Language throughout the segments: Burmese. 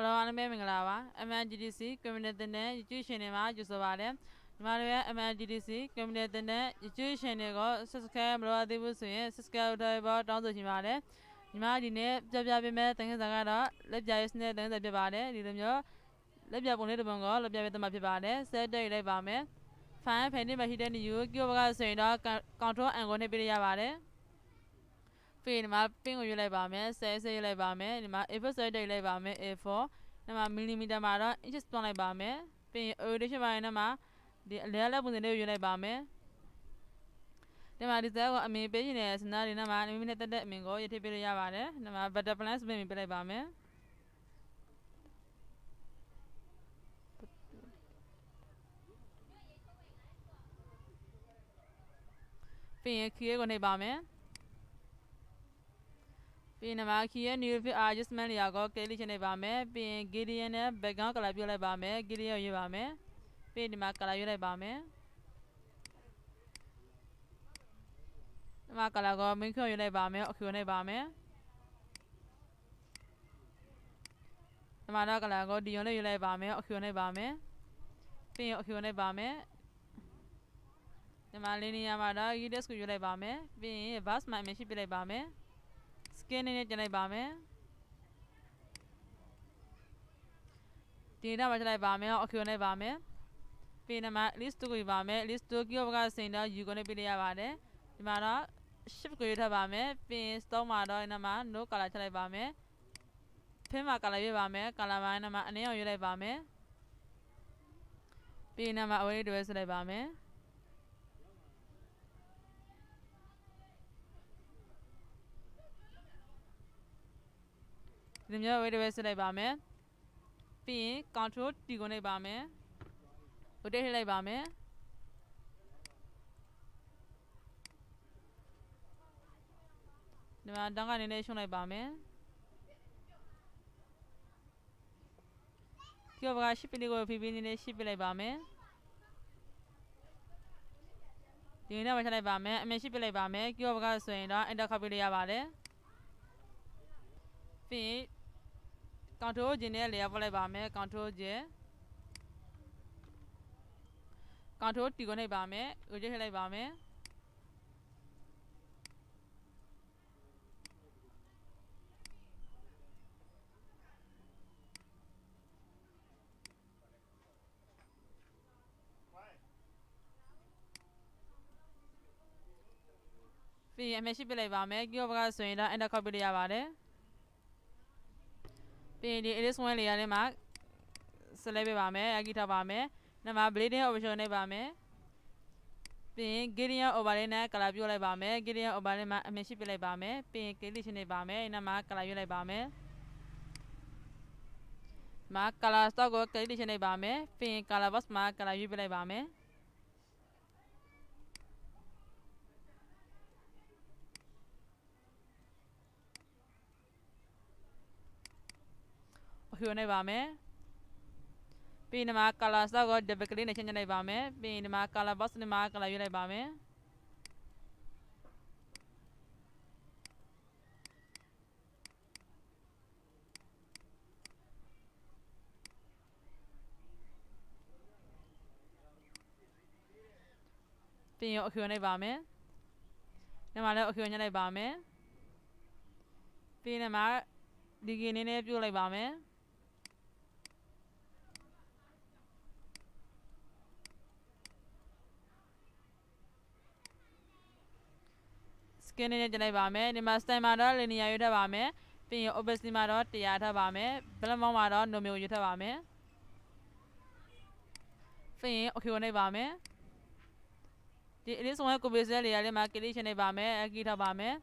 Hello, I'm Mingala. MGDC, Community Education, Jusovale. Maria MGDC, Community Education, Siska, Brother Busi, Siska, down the Himale. Imagine, Jabi met things like let Jaisne, then the Bibade, Lidamio, let Jabone the Bongo, let Jabet the Mapibade, said they Bame. Fine, penny by hidden you, give us saying, control and going to be Yavade. Fin mapping you like bame, says you like bame, if a say they like bame, A4, Nama millimeter mara, it's just like bame, pin audition by Nama, the Lela with the new you like bame. The man is there, I mean, business, not in a man, even at that mingo, you take it Yavade, Nama, but the plans may be like bame. Pin Kia on a bame. Pin a Makia, new just Maniago, Kelly and a bame, being Gideon, Began, Calabula bame, Gideon Yavame. Pin the Macala bame. Macalago, Minko Bame, Ocune Bame. Madacalago, Dione Bame, Ocune Bame. Pin Ocune Bame. The Malini Yamada, Udescu Bame. Being vast my meship bame. Skin in it bame. Tina Matala Bame, Ocune Bame. Pin a mat, list to Bame, list to Gioga Senda, you gonna be the Avade. The Mara, ship Bame, Pin Stomada in a man, no Calachala Bame. Pima Calabame, Calavana Maneo Bame. Pina ma way to Bame. Limia way to Bame. Pin control Tigone Bame. Ude Bame. The Danga Nation Bame. Kyoga shipping go in a ship Bame. You know what I bame, I may ship Bame, Kyoga Swenda, and the Capilia Vale. Pin control Genelia Bame, control J. Control Tigone Bame, Ude Bame. Pin I may ship Bame, Kyoga Swenda, and the Capilia Vale. Pin it is one layer mark. Celebi Bame, Agita Bame, Nama bleeding over Shone Bame. Pin Gideon Obalena, Calabula Bame, Gideon Obalema, Meshipile Bame, Pin Kilishine Bame, Nama Calayula Bame. Mark Calastogo, Kilishine Bame, Pin Calabas Mark Calayubile Bame. Hune Bame. Pin Mark Calastogo, the Beclin Bame, Pin Mark Calabas Mark Calayula Bame. Pin Hune Bame. Namala Hune Bame. Pin Mark Digging Bule Bame. Skin in it Bame, the master mother, Linia Bame, Pin obviously Mado, Tiata Bame, Belamamado, no Milita Bame. Pin Hune Bame. This one could be Zelia, Makilishan Bame, Agita Bame,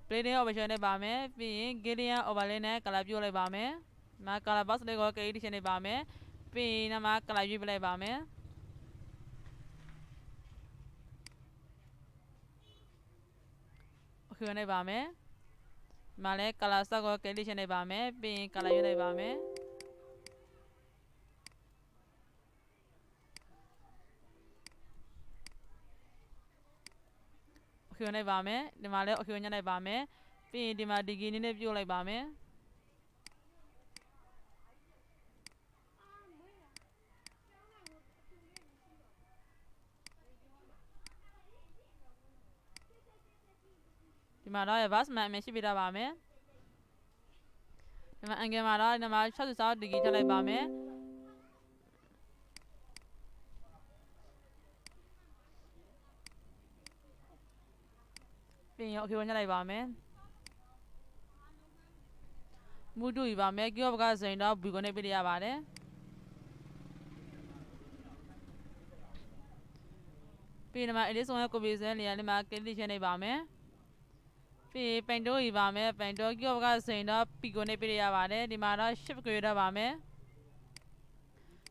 Bleeding over Shane Bame, Pin Gideon Ovalena, Calabula Bame, Macalabas Lego Edition Bame, Pin Macalabula Bame. Hune Bame, Male Calasago Edition Bame, Pin Calayula Bame. Hune Bame, the Male Hune Bame, Pin Dima Digini Bule Bame. ဒီမှာတော့ vast man အမြင်ရှိပြထားပါမယ်ဒီမှာ angle မှာတော့ဒီမှာ66 degree ထည့်လိုက်ပါမယ်ပြီးရင် okay ဝင်ညှက်လိုက်ပါမယ်မူတူယူပါမယ်ကိရောဘကဆိုရင်တော့ B ကိုနှိပ်ပြရပါတယ်ပြီးရင်ဒီမှာ edit ဆောင်ရဲ့ copy ဆိုတဲ့နေရာလေးမှာ click ချနှိပ်ပါမယ်ပြီးပိန်တိုးယူပါမယ်ပိန်တိုးကိရောဘကဆိုရင်တော့ P ကိုနှိပ်ပြရပါတယ်ဒီမှာတော့ shift ကိုရွေးတော့ပါမယ်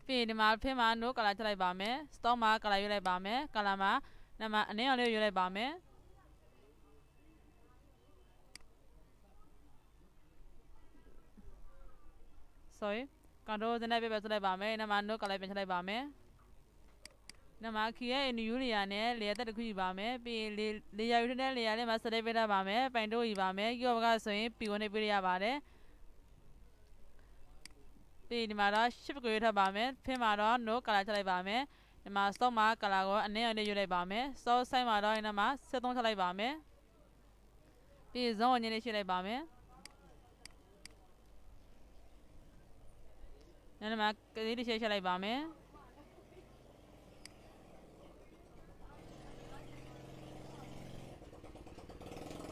ပြီးရင်ဒီမှာဖင်းမှာ no color ထည့်လိုက်ပါမယ် stock မှာ color ရွေးလိုက်ပါမယ် color မှာဒီမှာအနည်းအောင်လေးရွေးလိုက်ပါမယ် sorry control နဲ့ပြဆက်လိုက်ပါမယ်ဒီမှာ no color ပြန်ထည့်လိုက်ပါမယ်ဒီမှာ key ရဲ့ new layer နဲ့ layer တစ်ခုယူပါမယ်ပြီးရင် layer ယူတဲ့ layer လေးမှာ select ပေးထားပါမယ်ပိုင်တိုးယူပါမယ်ကြောဘကဆိုရင် P ကိုနှိပ်ပေးရပါတယ်ပြီးဒီမှာတော့ shift ကိုရွေးထားပါမယ်ဖင်းမှာတော့ no color ထည့်လိုက်ပါမယ်ဒီမှာ stock မှာ color ကိုအနည်းအောင်လေးရွေးလိုက်ပါမယ် stock size မှာတော့ဒီမှာ73ထည့်လိုက်ပါမယ်ပြီး zone ကိုညှိလေးရှိလိုက်ပါမယ်ဒီမှာကလေးတစ်ချက်ချက်လိုက်ပါမယ်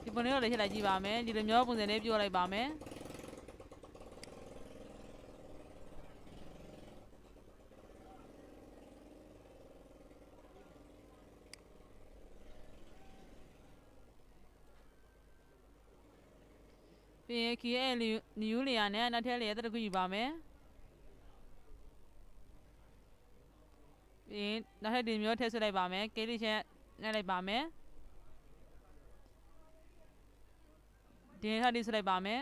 ဒီပုံလေးကိုလည်းချက်လိုက်ကြည့်ပါမယ်ဒီလိုမျိုးပုံစံလေးပြလိုက်ပါမယ်ပြီးရင် key ရဲ့ new layer နဲ့နောက်ထပ် layer တစ်ခုယူပါမယ်ပြီးရင်နောက်ထပ်ဒီမျိုးထည့်ဆွဲလိုက်ပါမယ်ကလေးတစ်ချက်နှိပ်လိုက်ပါမယ်ဒီထပ်ဒီဆွဲလိုက်ပါမယ်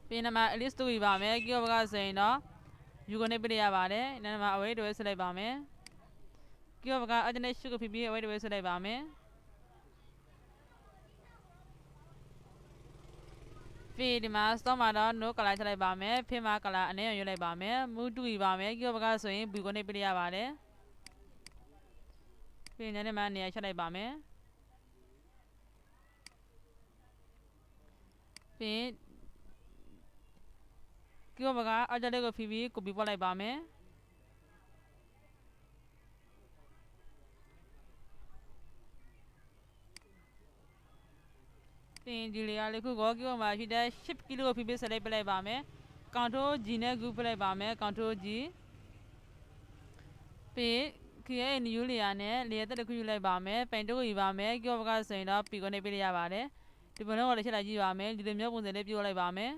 ပြီးရင်မှာ at least 2ယူပါမယ်ကိရောဘကဆိုရင်တော့ U ကိုနှိပ်ပြရပါတယ်ဒီမှာ away တွေဆွဲလိုက်ပါမယ်ကိရောဘက alternate shift ကိုဖိပြီး away တွေဆွဲလိုက်ပါမယ်ပြီးဒီမှာ stock မှာတော့ no color ထည့်လိုက်ပါမယ်ဖင်းမှာ color အနည်းအောင်ရွေးလိုက်ပါမယ် move 2ယူပါမယ်ကိရောဘကဆိုရင် B ကိုနှိပ်ပြရပါတယ်ပြီးရင်ဒီမှာနေရာချက်လိုက်ပါမယ်ပြီးရင်ကိရောဘက alternate ကိုဖိပြီး copy ပို့လိုက်ပါမယ်ပြီးရင်ဒီလေယာလေးခုကိုကိရောမှာရှိတဲ့ shift key ကိုဖိပြီး select ပြလိုက်ပါမယ် control G နဲ့ group ပြလိုက်ပါမယ် control G ပြီး key ရဲ့ new layer နဲ့ layer တစ်ခုယူလိုက်ပါမယ်ပိန်တိုးယူပါမယ်ကိရောဘကဆိုရင်တော့ P ကိုနှိပ်ပြရပါတယ်ဒီပုံလုံးကိုလည်းချက်လိုက်ကြည့်ပါမယ်ဒီလိုမျိုးပုံစံလေးပြလိုက်ပါမယ်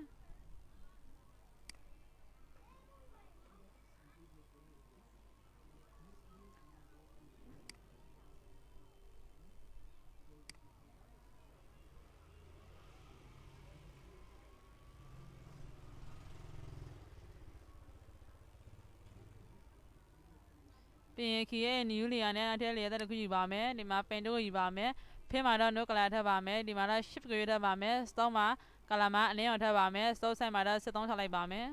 ပြီးရင် key ရဲ့ new layer နဲ့နောက်ထပ် layer တစ်ခုယူပါမယ်ဒီမှာပိန်တိုးယူပါမယ်ဖင်းမှာတော့ no color ထည့်ပါမယ်ဒီမှာတော့ shift ကိုရွေးထည့်ပါမယ် stock မှာ color မှာအနည်းအောင်ထည့်ပါမယ် stock size မှာတော့73ထည့်လိုက်ပါမယ်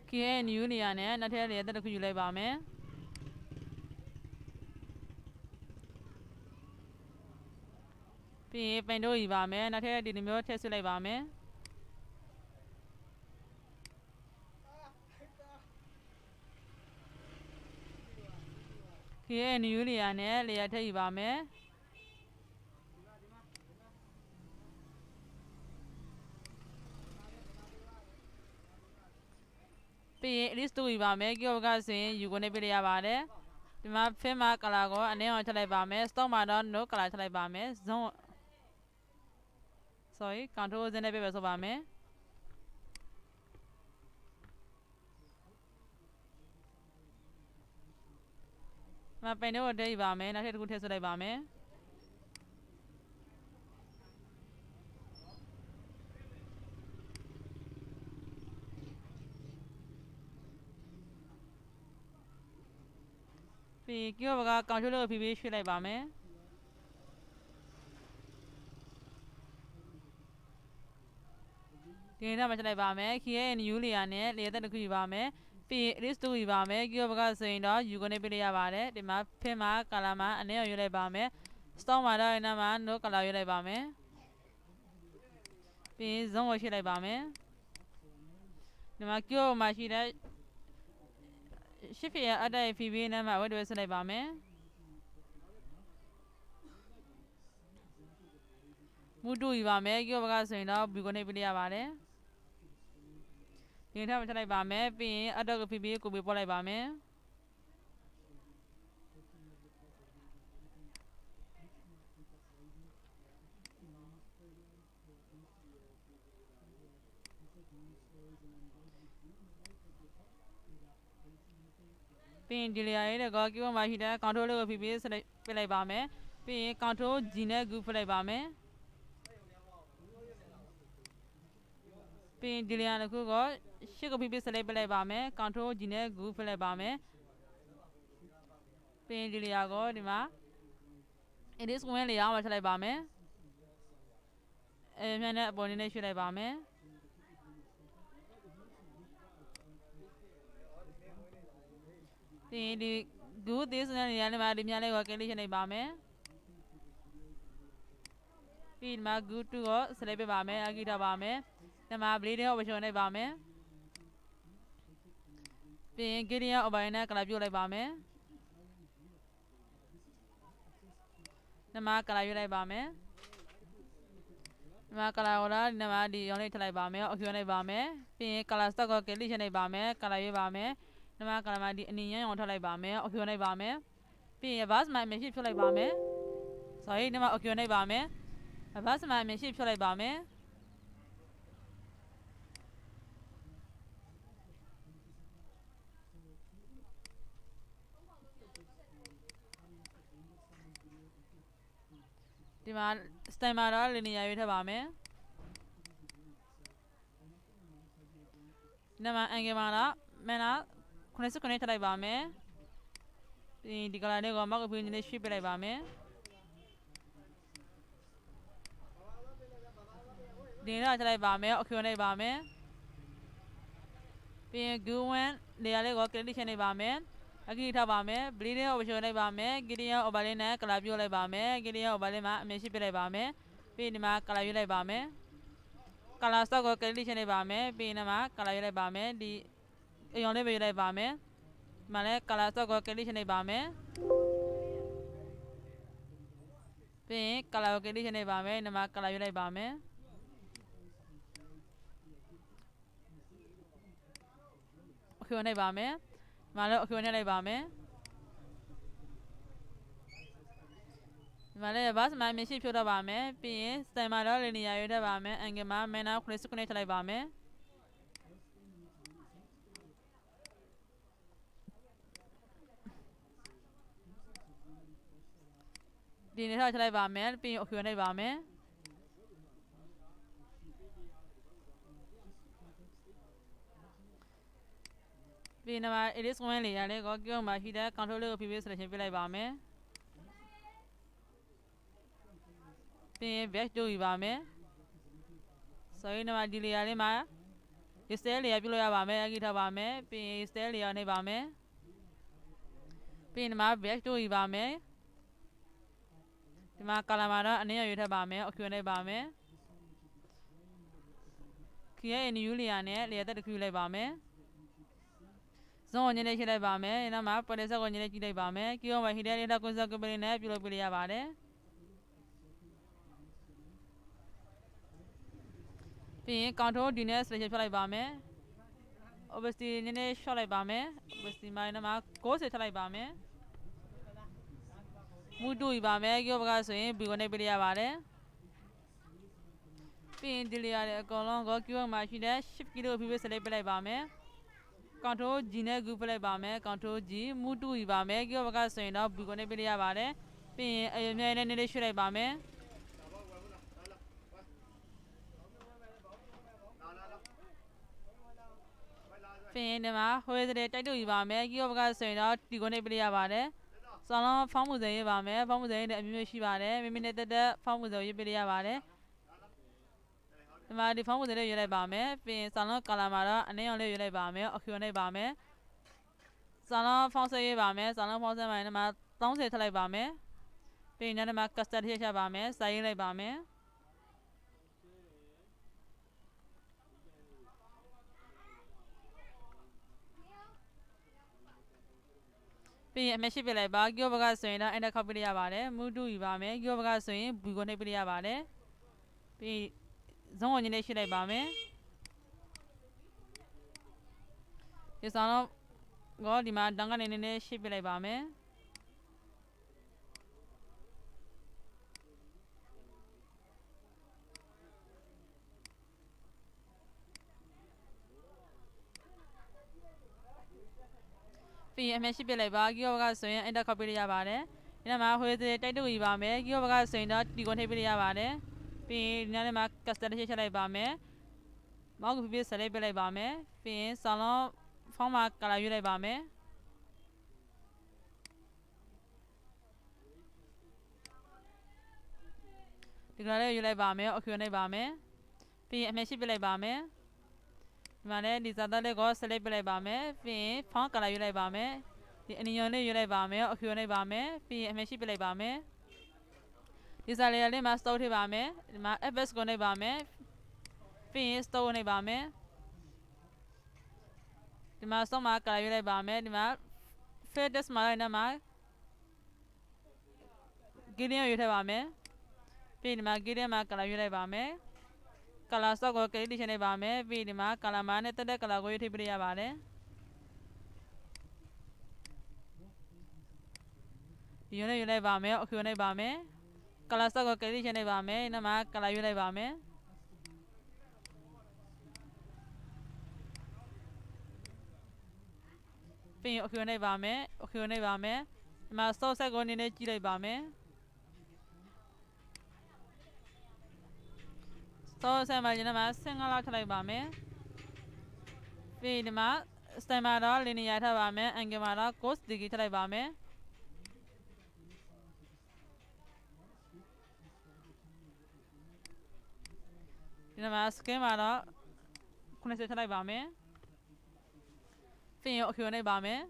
ကီရဲ့ new layer နဲ့နောက်ထပ် layer တစ်ခုယူလိုက်ပါမယ်ပြီးရင်ပိန်တိုးယူပါမယ်နောက်ထပ်ဒီလိုမျိုးထည့်ဆွဲလိုက်ပါမယ်ကီရဲ့ new layer နဲ့ layer ထည့်ယူပါမယ်ပြီးရင် list 2ယူပါမယ်ကိရောဘကဆိုရင် U ကိုနှိပ်ပြရပါတယ်ဒီမှာ fin မှာ color ကိုအနည်းအောင်ထည့်လိုက်ပါမယ် stock မှာတော့ no color ထည့်လိုက်ပါမယ် zone sorry control Z နဲ့ပြဆိုပါမယ်မပိန်တော့တည်းယူပါမယ်နောက်ထပ်တစ်ခုထည့်ဆွဲလိုက်ပါမယ် ပြီးကီယိုဘကကောင်ချိုးလေးကိုဖြည်းဖြည်းရွှေ့လိုက်ပါမယ်ဒီနေ့မှချက်လိုက်ပါမယ်ခီရဲ့နယူးလီယာနဲ့လေသက်တစ်ခုယူပါမယ်ပြီး list 2ယူပါမယ်ကီယိုဘကဆိုရင်တော့ယူကနေပြရပါတယ်ဒီမှာဖင်မှာကာလာမှာအနေအောင်ရွေးလိုက်ပါမယ် storm မှာတော့နာမှာ no color ရွေးလိုက်ပါမယ်ပြီး zone ကိုရွှေ့လိုက်ပါမယ်ဒီမှာကီယိုမှာရှိတဲ့ရှစ်ဖီရဲ့အတက် FB နဲ့မှာဝတ်တွဲဆွလိုက်ပါမယ်မူတူယူပါမယ်ကီယိုဘကဆိုရင်တော့ဘူကနေပြရပါတယ်ဒီထပ်မချက်လိုက်ပါမယ်ပြီးရင်အတက်ကို FB ကိုပေးပို့လိုက်ပါမယ်ပြီးရင်ဒီလေယာရေးတဲ့ကောကီယိုမှာရှိတဲ့ control လေးကို FB ဆက်ပြလိုက်ပါမယ်ပြီးရင် control G နဲ့ group ပြလိုက်ပါမယ်ပြီးရင်ဒီလေယာတစ်ခုကိုရှစ်ကို FB ဆက်ပြလိုက်ပါမယ် control G နဲ့ group ပြလိုက်ပါမယ်ပြီးရင်ဒီလေယာကိုဒီမှာ edit ဝင်လေယာမှာချက်လိုက်ပါမယ်မျက်နှာအပေါ်နေနဲ့ရွှေ့လိုက်ပါမယ်ဒီ good this နဲ့နေရာလေးမှာဒီများလေးကို click ရှင်းလိုက်ပါမယ်ပြီးဒီမှာ good to ကို select ပေးပါမယ်အကြည့်ထားပါမယ်ဒီမှာ bleed ကို option လိုက်ပါမယ်ပြီးရင် gradient overlay နဲ့ color ပြုတ်လိုက်ပါမယ်ဒီမှာ color ရွေးလိုက်ပါမယ်ဒီမှာ color ကိုတော့ဒီမှာဒီရောင်းလေးထည့်လိုက်ပါမယ် option လိုက်ပါမယ်ပြီးရင် color stock ကို click ရှင်းလိုက်ပါမယ် color ရွေးပါမယ်ဒီမှာ color မှာဒီအနီရန်အောင်ထည့်လိုက်ပါမယ် option လိုက်ပါမယ်ပြီးရင် bus မှာ image ဖြုတ်လိုက်ပါမယ် sorry ဒီမှာ option လိုက်ပါမယ် bus မှာ image ဖြုတ်လိုက်ပါမယ်ဒီမှာ stem မှာတော့ linear ရွေးထည့်ပါမယ်ဒီမှာ angle မှာတော့မှန်လား89ထည့်လိုက်ပါမယ်ပြီးဒီ color လေးကို mark အပြင်လေးရွှေ့ပြလိုက်ပါမယ်ဒီတော့ထည့်လိုက်ပါမယ် okay လိုက်ပါမယ်ပြီးရင် go one နေရာလေးကို click ရှင်းလိုက်ပါမယ်အကြည့်ထားပါမယ် bleed ကို option လိုက်ပါမယ် gradient overlay နဲ့ color ပြုတ်လိုက်ပါမယ် gradient overlay မှာအမြင်ရှိပြလိုက်ပါမယ်ပြီးဒီမှာ color ရွေးလိုက်ပါမယ် color stock ကို click ရှင်းလိုက်ပါမယ်ပြီးဒီမှာ color ရွေးလိုက်ပါမယ်ဒီအရောင်လေးပဲရွေးလိုက်ပါမယ်ဒီမှာလည်း color stock ကို click ရှင်းလိုက်ပါမယ်ပြီးရင် color ကို click ရှင်းလိုက်ပါမယ်ဒီမှာ color ရွေးလိုက်ပါမယ်okay လိုက်ပါမယ်ဒီမှာလည်း okay လိုက်ပါမယ်ဒီမှာလည်း bus မှာမြင်ရှိဖြုတ်တော့ပါမယ်ပြီးရင် stem မှာတော့ linear ရွေးထားပါမယ် angle မှာ manner 89ထည့်လိုက်ပါမယ်ဒီနေ့ထားထည့်လိုက်ပါမယ်ပြီးရင် okay လိုက်ပါမယ်ပြီးရင်မှာ edit ဝင်လေရလေးကိုကြောက်မှာရှိတဲ့ control လေးကို PV selection ပြလိုက်ပါမယ်ပြီးရင် back တို့ယူပါမယ် sorry နမှာဒီ layer လေးမှာ style layer ပြုလို့ရပါမယ်အကြည့်ထားပါမယ်ပြီးရင် style layer နေပါမယ်ပြီးရင်ဒီမှာ back တို့ယူပါမယ်ဒီမှာ color မှာတော့အနေရရွေးထပ်ပါမယ် okay လိုက်ပါမယ် create new layer နဲ့ layer တက်တစ်ခုလိုက်ပါမယ်ဇုံကိုညနေချိလိုက်ပါမယ်။နောက်မှာပေါ်တဲ့ဆက်ကိုညနေကြည့်လိုက်ပါမယ်။ကီယိုမှာဟီတဲ့လေးတော့ကွန်ဆာကပလင်းနဲ့ပြုလုပ်ပြရပါတယ်။ပြီးရင် control D နဲ့ selection ဖြတ်လိုက်ပါမယ်။ opacity နည်းနည်း short လိုက်ပါမယ်။ opacity မှာနောက်မှာ90ထည့်လိုက်ပါမယ်။မူတူယူပါမယ်။ကီယိုဘကဆိုရင်ဘီကိုနေပြရပါတယ်။ပြီးရင်ဒီလေးရတဲ့အကောင်လုံးကိုကီယိုမှာရှိတဲ့ shift key ကိုဖိဖိ select ပြလိုက်ပါမယ်။ control G နဲ့ group ပြလိုက်ပါမယ် control G မူတူယူပါမယ်ကီယိုဘကဆိုရင်တော့ B ကိုနေပြရပါတယ်ပြီးရင်အမြဲတမ်းနေလေးရွှေ့လိုက်ပါမယ်ပြီးရင်ဒီမှာဟိုးတဲ့တိုက်တူယူပါမယ်ကီယိုဘကဆိုရင်တော့ D ကိုနေပြရပါတယ် စာလုံးဖောင်းမှုစဉ်ရေးပါမယ်ဖောင်းမှုစဉ်ရေးနဲ့အမျိုးမျိုးရှိပါတယ်မိမိနဲ့တက်တက်ဖောင်းမှုစဉ်ရေးပေးရပါတယ်ဒီမှာဒီဖောင်းမှုစဉ်လေးရွေးလိုက်ပါမယ်ပြီးရင်စာလုံးကာလာမှာတော့အနည်းအောင်လေးရွေးလိုက်ပါမယ်အခူနဲ့ပါမယ်စာလုံးဖောင်းဆက်ရေးပါမယ်စာလုံးဖောင်းဆက်မှာဒီမှာ30ထည့်လိုက်ပါမယ်ပြီးရင်ဒီမှာ custard ထည့်ချပါမယ်စာရေးလိုက်ပါမယ်ပြီးရင်အမရှိပြလိုက်ပါကီယိုဘကဆိုရင်တော့အဲ့ဒါခောက်ပြရပါတယ်မူတူယူပါမယ်ကီယိုဘကဆိုရင်ဘူကိုနှိပ်ပြရပါတယ်ပြီးဇုံးဝင်ကြီးလေးရှိလိုက်ပါမယ်ဒီဆောင်တော့ဒီမှာတန်းကနေနေရှိပြလိုက်ပါမယ်ပြီးရင်အမရှိပြလိုက်ပါကီယိုဘကဆိုရင်အဲ့ဒါခောက်ပြရပါတယ်ဒီမှာဟိုတိုက်တူယူပါမယ်ကီယိုဘကဆိုရင်တော့ဒီကိုနှိပ်ပြရပါတယ်ပြီးရင်ဒီနေ့မှာ custard ထည့်လိုက်ပါမယ်မောက်ကိုပြဆက်လိုက်ပြလိုက်ပါမယ်ပြီးရင်ဆောင်းလုံးဖောင်းမှာကလာရွေးလိုက်ပါမယ်ဒီကလေးရွေးလိုက်ပါမယ်အခူနေပါမယ်ပြီးရင်အမရှိပြလိုက်ပါမယ်ဒီမှာလည်းဒီဇာတ်လေးကိုဆက်လိုက်ပြလိုက်ပါမယ်ပြီးရင်ဖောင်းကလာရွေးလိုက်ပါမယ်ဒီအနီယွန်လေးရွေးလိုက်ပါမယ်အခူနေပါမယ်ပြီးရင်အမရှိပြလိုက်ပါမယ်ဒီစားလေးမှာ store ထည့်ပါမယ်ဒီမှာ fs ကိုနှိပ်ပါမယ်ပြီးရင် store နှိပ်ပါမယ်ဒီမှာ store မှာကလာရွေးလိုက်ပါမယ်ဒီမှာ fitness မှာလည်းမှာ gradient ရွေးထည့်ပါမယ်ပြီးဒီမှာ gradient မှာကလာရွေးလိုက်ပါမယ် color stock ကို click ချင်လိုက်ပါမယ်ပြီးဒီမှာ color မှာနဲ့တက်တဲ့ color ကိုရွေးထည့်ပြရပါတယ်ဒီရွေးလိုက်ပါမယ်အခူနှိပ်ပါမယ်color stock ကို click ချင်လိုက်ပါမယ်ဒီမှာ color ရွေးလိုက်ပါမယ်ပြီးရင်အခူနှိပ်ပါမယ်အခူနှိပ်ပါမယ်ဒီမှာ source set ကိုနည်းနည်းကြည့်လိုက်ပါမယ် source set မှာဒီမှာ15လောက်ထည့်လိုက်ပါမယ်ပြီးဒီမှာ stem မှာတော့ linear ထည့်ပါမယ် angle မှာတော့ cos degree ထည့်လိုက်ပါမယ်ဒီမှာ scale မှာတော့90ထည့်လိုက်ပါမယ်ပြီးရင်အခူနှိပ်ပါမယ်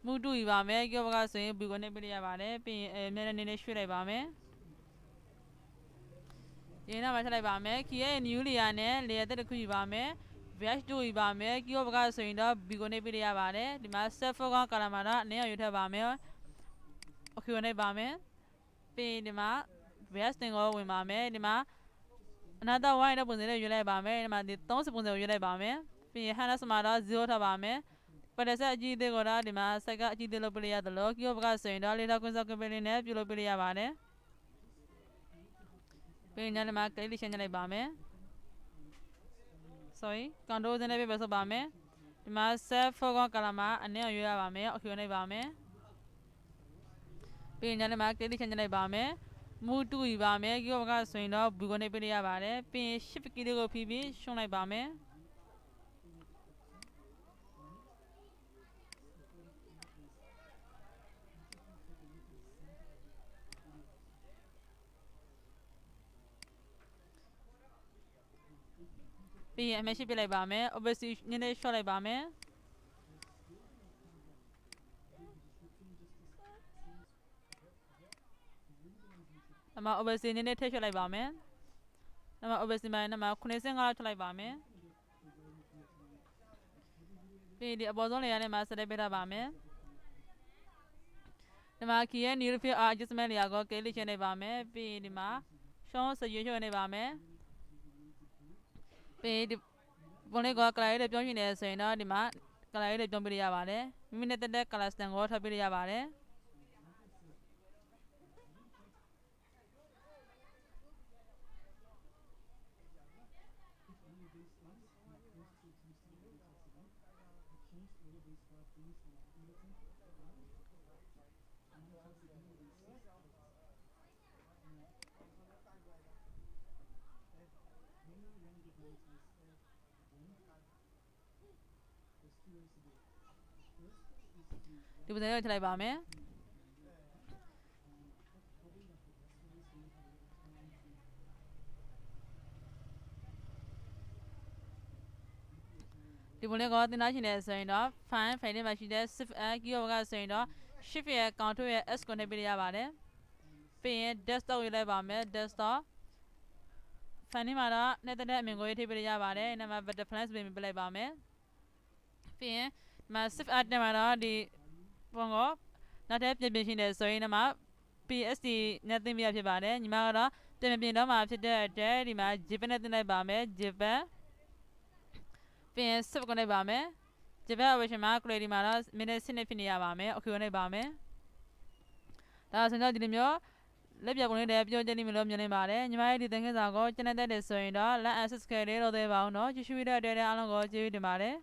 မူတူယူပါမယ်ကြောဘကဆိုရင်ဘူကိုနှိပ်ပြရပါတယ်ပြီးရင်နည်းနည်းရွှေ့လိုက်ပါမယ်ဒီနောက်မှာထည့်လိုက်ပါမယ်ခီရဲ့ new layer နဲ့ layer တစ်ခုယူပါမယ် brush 2ယူပါမယ်ကြောဘကဆိုရင်တော့ဘူကိုနှိပ်ပြရပါတယ်ဒီမှာ set foreground color မှာတော့အနည်းအောင်ယူထည့်ပါမယ်အခူနှိပ်ပါမယ်ပြီးဒီမှာ brush တင်ကိုဝင်ပါမယ်ဒီမှာအနာတော့ white တဲ့ပုံစံလေးယူလိုက်ပါမယ်ဒီမှာဒီ30ပုံစံကိုယူလိုက်ပါမယ်ပြီးရင် harness မှာတော့0ထည့်ပါမယ်ပဒဆက်အကြီးသေးကိုတော့ဒီမှာဆက်ကအကြီးသေးလို့ပြရသလိုကီယိုဘကဆိုရင်တော့လေးတော့ကွန်းစောက်ကပလေးနဲ့ပြုလုပ်ပြရပါတယ်ပြီးရင်ဒီမှာ click ရှင်းလိုက်ပါမယ် sorry control နဲ့ပြဆိုပါမယ်ဒီမှာ set foreground color မှာအနည်းအောင်ရွေးရပါမယ်အခူနှိပ်ပါမယ်ပြီးရင်ဒီမှာ click ရှင်းလိုက်ပါမယ်မူတူယူပါမယ်ကီယိုဘကဆိုရင်တော့ဘူကိုနှိပ်ပြရပါတယ်ပြီးရင် shift key လေးကိုဖိပြီးရှုံးလိုက်ပါမယ်ပြီးရင်အမရှိပြလိုက်ပါမယ် opacity နည်းနည်း short လိုက်ပါမယ်အမ opacity နည်းနည်းထည့်ချလိုက်ပါမယ်အမ opacity မှာနမ95လောက်ထည့်လိုက်ပါမယ်ပြီးဒီအပေါ်ဆုံးလေယာဉ်နဲ့မှာ set ပေးထားပါမယ်ဒီမှာ key ရဲ့ new field adjustment နေရာကို click ချင်နေပါမယ်ပြီးဒီမှာ show စရွေးချွတ်နေပါမယ်ပြီးဒီပုံလေးကို color လေးပြောင်းချင်တယ်ဆိုရင်တော့ဒီမှာ color လေးပြောင်းပြရပါတယ်မိမိနဲ့တက်တဲ့ color stamp ကိုထပ်ပြရပါတယ် ဒီပုံစံလေးထည့်လိုက်ပါမယ်ဒီပုံလေးကတင်သားရှင်တဲ့ဆိုရင်တော့ file ထဲမှာရှိတဲ့ shift a keyword ကဆိုရင်တော့ shift ရဲ့ control ရဲ့ s ကိုနှိပ်ပေးရပါတယ်ပြီးရင် desktop ရေးလိုက်ပါမယ် desktop file ထဲမှာတော့နဲ့တဲ့အမြင်ကိုရေးထည့်ပေးရပါတယ်နာမည် butterfly ဆိုပြီးပြလိုက်ပါမယ်ပြီးရင်ဒီမှာ shift a တက်မှာတော့ဒီပုံကိုနောက်ထပ်ပြင်ရှင်တဲ့ဆိုရင်ဒီမှာ PSD နဲ့တင်ပြရဖြစ်ပါတယ်ညီမကတော့တင်ပြင်တော့မှာဖြစ်တဲ့အတွက်ဒီမှာ JPEG နဲ့တင်လိုက်ပါမယ် JPEGပြီးရင် save ကိုနှိပ်ပါမယ် JPEG version မှာ quality မှာတော့ minute 10နဲ့ဖြစ်နေရပါမယ် OK ကိုနှိပ်ပါမယ်ဒါဆိုတော့ဒီလိုမျိုးလက်ပြပုံလေးတွေပြောကြနေမလို့မြင်နေပါတယ်ညီမရဲ့ဒီသင်ခန်းစာကိုကျန်တဲ့ဆိုရင်တော့ like and subscribe လေးလုပ်သေးပါအောင်နော်ကြည့်ရှုရတဲ့အတွက်အားလုံးကိုကျေးဇူးတင်ပါတယ်